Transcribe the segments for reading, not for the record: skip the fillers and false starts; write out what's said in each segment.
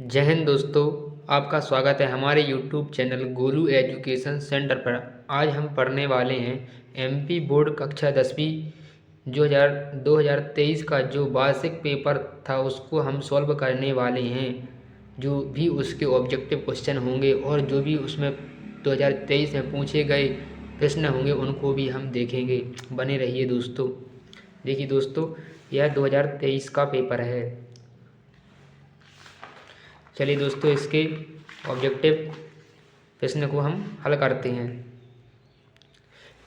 जय हिंद दोस्तों। आपका स्वागत है हमारे YouTube channel Golu education centre पर। आज हम पढ़ने वाले हैं एमपी बोर्ड कक्षा 10वीं 2023 का जो वार्षिक पेपर था उसको हम सॉल्व करने वाले हैं। जो भी उसके ऑब्जेक्टिव क्वेश्चन होंगे और जो भी उसमें 2023 में पूछे गए प्रश्न होंगे उनको भी हम देखेंगे। बने रहिए दोस्तों। देखिए दोस्तों, यह 2023 का पेपर है। चलिए दोस्तों, इसके ऑब्जेक्टिव प्रश्न को हम हल करते हैं।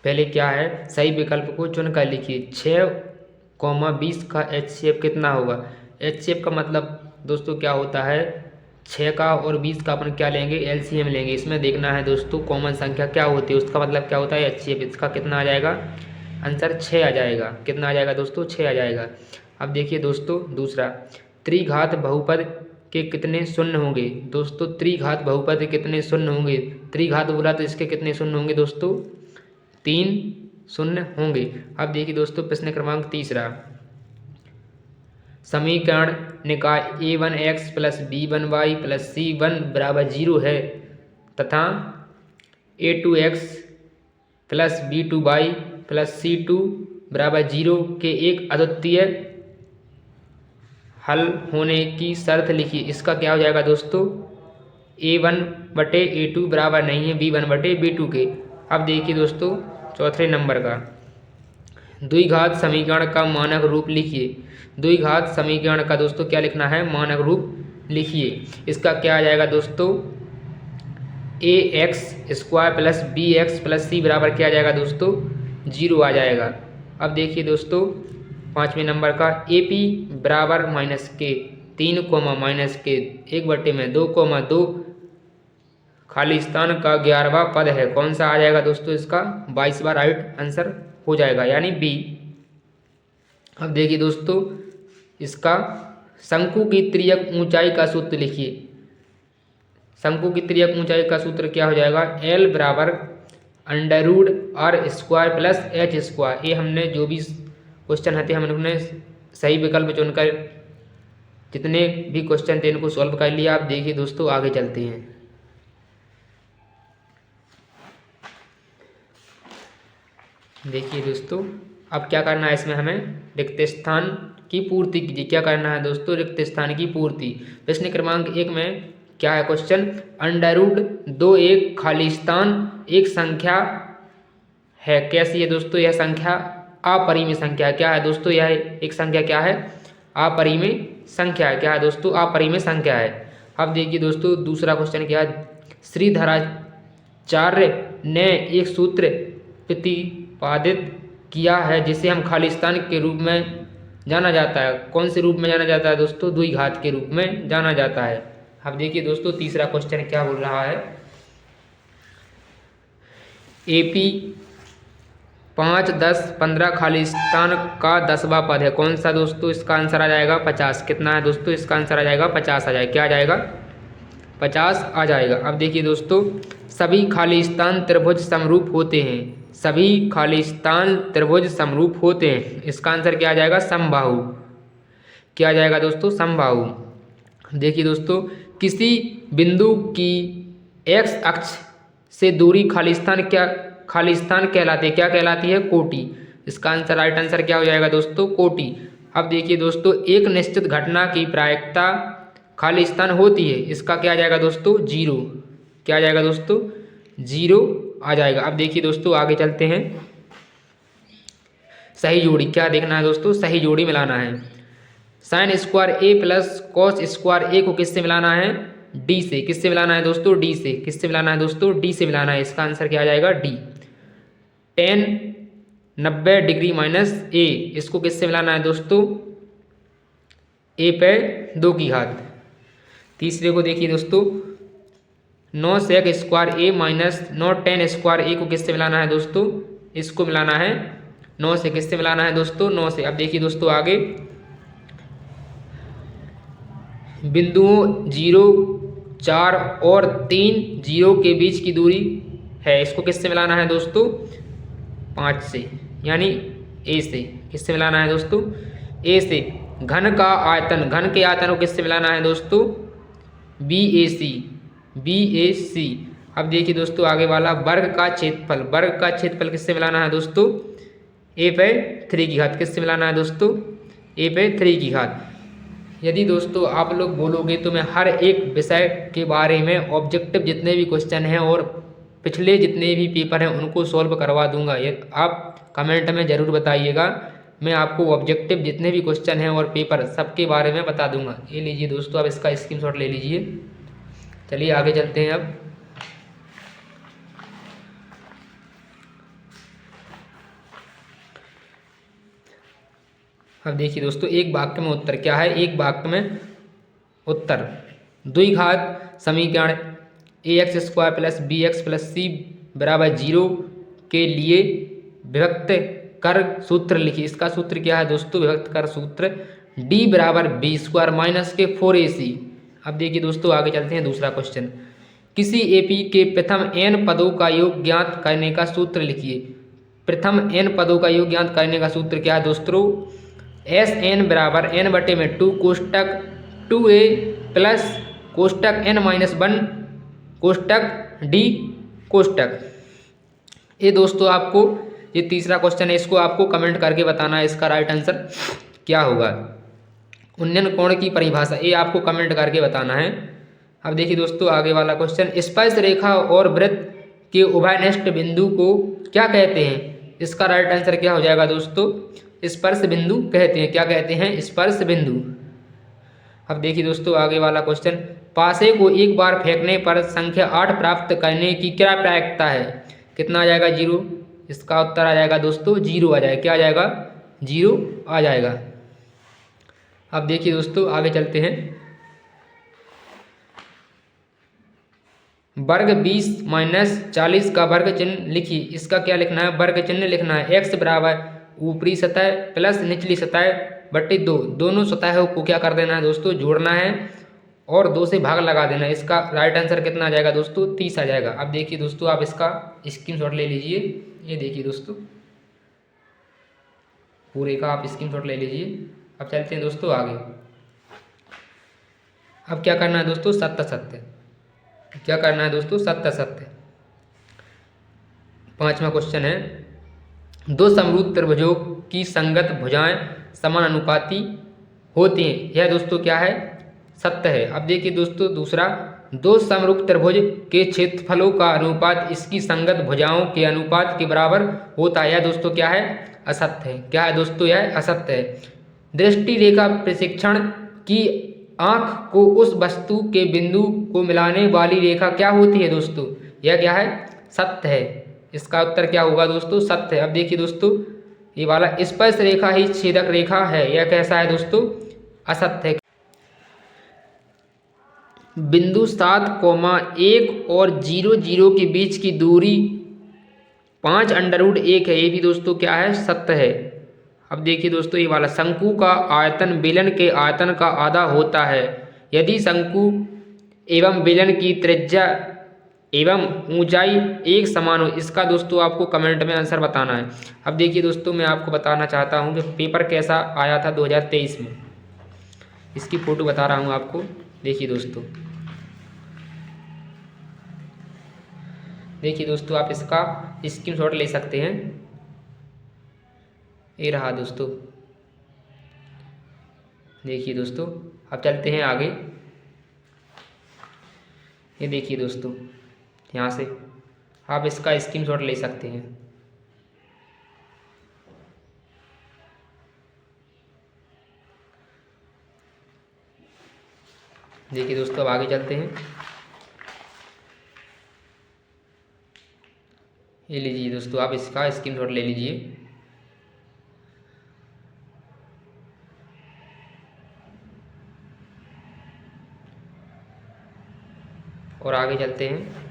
पहले क्या है, सही विकल्प को चुनकर लिखिए। 6,20 का HCF कितना होगा। HCF का मतलब दोस्तों क्या होता है, 6 का और 20 का अपन क्या लेंगे, LCM लेंगे। इसमें देखना है दोस्तों कॉमन संख्या क्या होती है, उसका मतलब क्या होता है HCF। इसका कितना आ जाएगा, आंसर 6 आ जाएगा। कितना आ जाएगा दोस्तों, 6 आ जाएगा। अब देखिए दोस्तों दूसरा, त्रिघात बहुपद के कितने शून्य होंगे। दोस्तों त्रिघात बहुपद के कितने शून्य होंगे, त्रिघात बोला तो इसके कितने शून्य होंगे दोस्तों, 3 शून्य होंगे। अब देखिए दोस्तों प्रश्न क्रमांक तीसरा, समीकरण निकाय a1x plus b1y plus c1 बराबर 0 है तथा a2x plus b2y plus c2 बराबर 0 के एक अद्वितीय हल होने की शर्त लिखिए। इसका क्या हो जाएगा दोस्तों, a1/a2 बराबर नहीं है b1/b2 के। अब देखिए दोस्तों चौथे नंबर का, द्विघात समीकरण का मानक रूप लिखिए। द्विघात समीकरण का दोस्तों क्या लिखना है, मानक रूप लिखिए। इसका क्या आ जाएगा दोस्तों, ax² plus bx plus c बराबर क्या आ जाएगा दोस्तों, 0 आ जाएगा। अब देखिए दोस्तों पाँचवें नंबर का, AP बराबर -k 3, -k 1/2, खाली स्थान का 11वां पद है। कौन सा आ जाएगा दोस्तों, इसका 22वां राइट आंसर हो जाएगा, यानी B। अब देखिए दोस्तों इसका शंकु की तिर्यक ऊंचाई का सूत्र लिखिए। शंकु की तिर्यक ऊंचाई का सूत्र क्या हो जाएगा, L बराबर √r² प्लस h²। ये हमने जो भी क्वेश्चन आते हैं हमने सही विकल्प चुनकर जितने भी क्वेश्चन थे इनको सॉल्व कर लिया। आप देखिए दोस्तों आगे चलते हैं। देखिए दोस्तों अब क्या करना है, इसमें हमें रिक्त स्थान की पूर्ति कीजिए। क्या करना है दोस्तों, रिक्त स्थान की पूर्ति। प्रश्न क्रमांक 1 में क्या है क्वेश्चन, √2 एक खाली स्थान एक संख्या है। कैसी है दोस्तों, यह संख्या अपरिमेय संख्या है। क्या है दोस्तों, यह एक संख्या क्या है, अपरिमेय संख्या है। क्या है दोस्तों, अपरिमेय संख्या है। अब देखिए दोस्तों दूसरा क्वेश्चन क्या है, श्रीधराचार्य ने एक सूत्र प्रतिपादित किया है जिसे हम खालिस्तान के रूप में जाना जाता है। कौन से रूप में जाना जाता है दोस्तों, द्विघात के रूप में जाना जाता है। अब देखिए दोस्तों तीसरा क्वेश्चन क्या बोल रहा है, AP 5, 10, 15 खालिस्तान का 10वां पद है। कौन सा दोस्तों, इसका आंसर आ जाएगा 50। कितना है दोस्तों, इसका आंसर आ जाएगा 50 आ जाएगा। क्या आ जाएगा, 50 आ जाएगा। अब देखिए दोस्तों, सभी खालिस्तान त्रिभुज समरूप होते हैं। सभी खालिस्तान त्रिभुज समरूप होते हैं। इसका आंसर क्या आ जाएगा, समबाहु। क्या आ जाएगा दोस्तों, समबाहु। देखिए दोस्तों, किसी बिंदु की x अक्ष से दूरी खालिस्तान कहलाती है। क्या कहलाती है, कोटि। इसका आंसर राइट आंसर क्या हो जाएगा दोस्तों, कोटि। अब देखिए दोस्तों, एक निश्चित घटना की प्रायिकता खालिस्तान होती है। इसका क्या आ जाएगा दोस्तों, 0। क्या आ जाएगा दोस्तों, 0 आ जाएगा। अब देखिए दोस्तों आगे चलते हैं। सही जोड़ी क्या देखना है दोस्तों, सही जोड़ी मिलाना है। sin² A plus cos² A को किससे मिलाना है, D से। किससे मिलाना है दोस्तों, D से। किससे मिलाना है दोस्तों, D से मिलाना है। इसका आंसर क्या आ जाएगा, D। tan 90 डिग्री -A, इसको किससे मिलाना है दोस्तों, A पे 2 की घात। तीसरे को देखिए दोस्तों, 9 sec² A minus 9 tan² A को किससे मिलाना है दोस्तों, इसको मिलाना है 9 से। किससे मिलाना है दोस्तों, 9 से। अब देखिए दोस्तों आगे, बिंदुओं 0, 4 और 3 0 के बीच की दूरी है। इसको किससे मिलाना है दोस्तों, 5 से, यानी A से। किससे मिलाना है दोस्तों, A से। घन का आयतन, घन के आयतन को किससे मिलाना है दोस्तों, BAC। अब देखिए दोस्तों आगे वाला, वर्ग का क्षेत्रफल किससे मिलाना है दोस्तों? a पे 3 की घात। किससे मिलाना है दोस्तों? a पे 3 की घात। यदि दोस्तों आप लोग बोलोगे तो मैं हर एक विषय के बारे में ऑब्जेक्टिव जितने भी क्वेश्चन हैं और पिछले जितने भी पेपर हैं उनको सॉल्व करवा दूंगा। ये आप कमेंट में ज़रूर बताइएगा, मैं आपको ऑब्जेक्टिव जितने भी क्वेश्चन हैं और पेपर सबके बारे में बता दूंगा। ये लीजिए दोस्तों, अब इसका स्क्रीनशॉट ले लीजिए। चलिए आगे चलते हैं। अब देखिए दोस्तों, एक वाक्य में उत्तर क्या है? एक वाक्य में उत्तर द्विघात समीकरण ax² + bx + c = 0 के लिए विभक्त कर सूत्र लिखिए। इसका सूत्र क्या है दोस्तों? विभक्त कर सूत्र d = b² - 4ac। अब देखिए दोस्तों आगे चलते हैं। दूसरा क्वेश्चन, किसी एपी के प्रथम n पदों का योग ज्ञात करने का सूत्र लिखिए। प्रथम n पदों का योग ज्ञात करने का सूत्र क्या है दोस्तों? Sn = n/2 कोष्टक 2a प्लस कोष्टक n-1 कोष्टक d कोष्टक। ये दोस्तों आपको, ये तीसरा क्वेश्चन है, इसको आपको कमेंट करके बताना है इसका राइट आंसर क्या होगा। उन्नयन कोण की परिभाषा, ये आपको कमेंट करके बताना है। अब देखिए दोस्तों आगे वाला क्वेश्चन, स्पर्श रेखा और वृत्त के उभयनिष्ठ बिंदु को क्या कहते हैं? इसका राइट आंसर क्या हो जाएगा दोस्तों? स्पर्श बिंदु कहते हैं। क्या कहते हैं? स्पर्श बिंदु। अब देखिए दोस्तों आगे वाला क्वेश्चन, पासे को एक बार फेंकने पर संख्या 8 प्राप्त करने की क्या प्रायिकता है? कितना आ जाएगा? 0। इसका उत्तर आ जाएगा दोस्तों 0 आ जाएगा। क्या आ जाएगा? 0 आ जाएगा। अब देखिए दोस्तों आगे चलते हैं। वर्ग 20 - 40 का वर्ग चिन्ह लिखिए। इसका क्या लिखना है? वर्ग चिन्ह लिखना है। x = ऊपरी सतह प्लस निचली सतह बटे 2। दोनों सतहों को क्या कर देना है दोस्तों? जोड़ना है और 2 से भाग लगा देना है। इसका राइट आंसर कितना आ जाएगा दोस्तों? 30 आ जाएगा। अब देखिए दोस्तों आप इसका स्क्रीनशॉट ले लीजिए। ये देखिए दोस्तों, पूरे का आप स्क्रीनशॉट ले लीजिए। अब चलते हैं दोस्तों आगे। अब क्या करना है दोस्तों? सत्य सत्य। क्या करना है दोस्तों? सत्य सत्य। 5वां क्वेश्चन है, दो समरूप त्रिभुजों की संगत भुजाएं समानुपाती होती हैं। यह दोस्तों क्या है? सत्य है। अब देखिए दोस्तों दूसरा, दो समरूप त्रिभुज के क्षेत्रफलों का अनुपात इसकी संगत भुजाओं के अनुपात के बराबर होता है। यह दोस्तों क्या है? असत्य है। क्या है दोस्तों? यह असत्य है। दृष्टि रेखा प्रशिक्षण की आंख को उस वस्तु के बिंदु को मिलाने वाली रेखा क्या होती है दोस्तों? यह क्या है? सत्य है। इसका उत्तर क्या होगा दोस्तों? सत्य है। अब देखिए दोस्तों, ये वाला स्पर्श रेखा ही छेदक रेखा है। यह कैसा है दोस्तों? असत्य है। बिंदु 7,1 और 0,0 के बीच की दूरी 5√1 है। ये भी दोस्तों क्या है? सत्य है। अब देखिए दोस्तों, ये वाला, शंकु का आयतन बेलन के आयतन का आधा होता है यदि शंकु एवं बेलन की त्रिज्या एवं ऊंचाई एक समान हो। इसका दोस्तों आपको कमेंट में आंसर बताना है। अब देखिए दोस्तों, मैं आपको बताना चाहता हूँ कि पेपर कैसा आया था 2023 में। इसकी फ़ोटो बता रहा हूँ आपको। देखिए दोस्तों, देखिए दोस्तों आप इसका स्क्रीनशॉट ले सकते हैं। ये रहा दोस्तों। देखिए दोस्तों, अब चलते हैं आगे। ये देखिए दोस्तों, यहाँ से आप इसका स्क्रीनशॉट ले सकते हैं। देखिए दोस्तों, अब आगे चलते हैं। ये लीजिए दोस्तों, आप इसका स्क्रीनशॉट ले लीजिए। और आगे चलते हैं।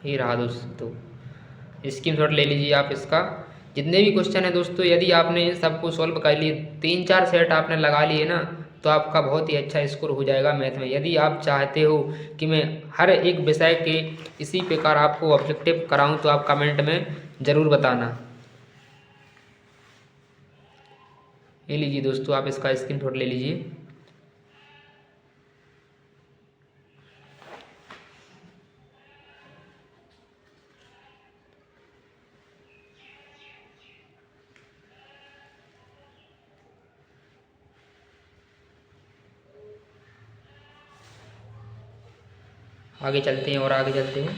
ये रहा दोस्तों, स्क्रीनशॉट ले लीजिए आप इसका। जितने भी क्वेश्चन है दोस्तों, यदि आपने इन सबको सॉल्व कर लिए, 3-4 सेट आपने लगा लिए ना, तो आपका बहुत ही अच्छा स्कोर हो जाएगा मैथ में। यदि आप चाहते हो कि मैं हर एक विषय के इसी प्रकार आपको ऑब्जेक्टिव कराऊं तो आप कमेंट में ज़रूर बताना। ये लीजिए दोस्तों, आप इसका स्क्रीनशॉट ले लीजिए। आगे चलते हैं और आगे चलते हैं।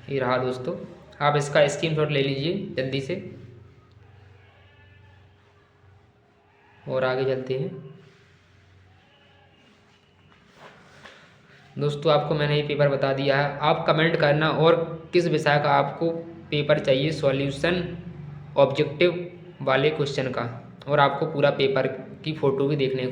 ये रहा दोस्तों, आप इसका स्क्रीनशॉट ले लीजिए जल्दी से और आगे चलते हैं। दोस्तों आपको मैंने ये पेपर बता दिया है, आप कमेंट करना और किस विषय का आपको पेपर चाहिए, सॉल्यूशन ऑब्जेक्टिव वाले क्वेश्चन का, और आपको पूरा पेपर की फ़ोटो भी देखने को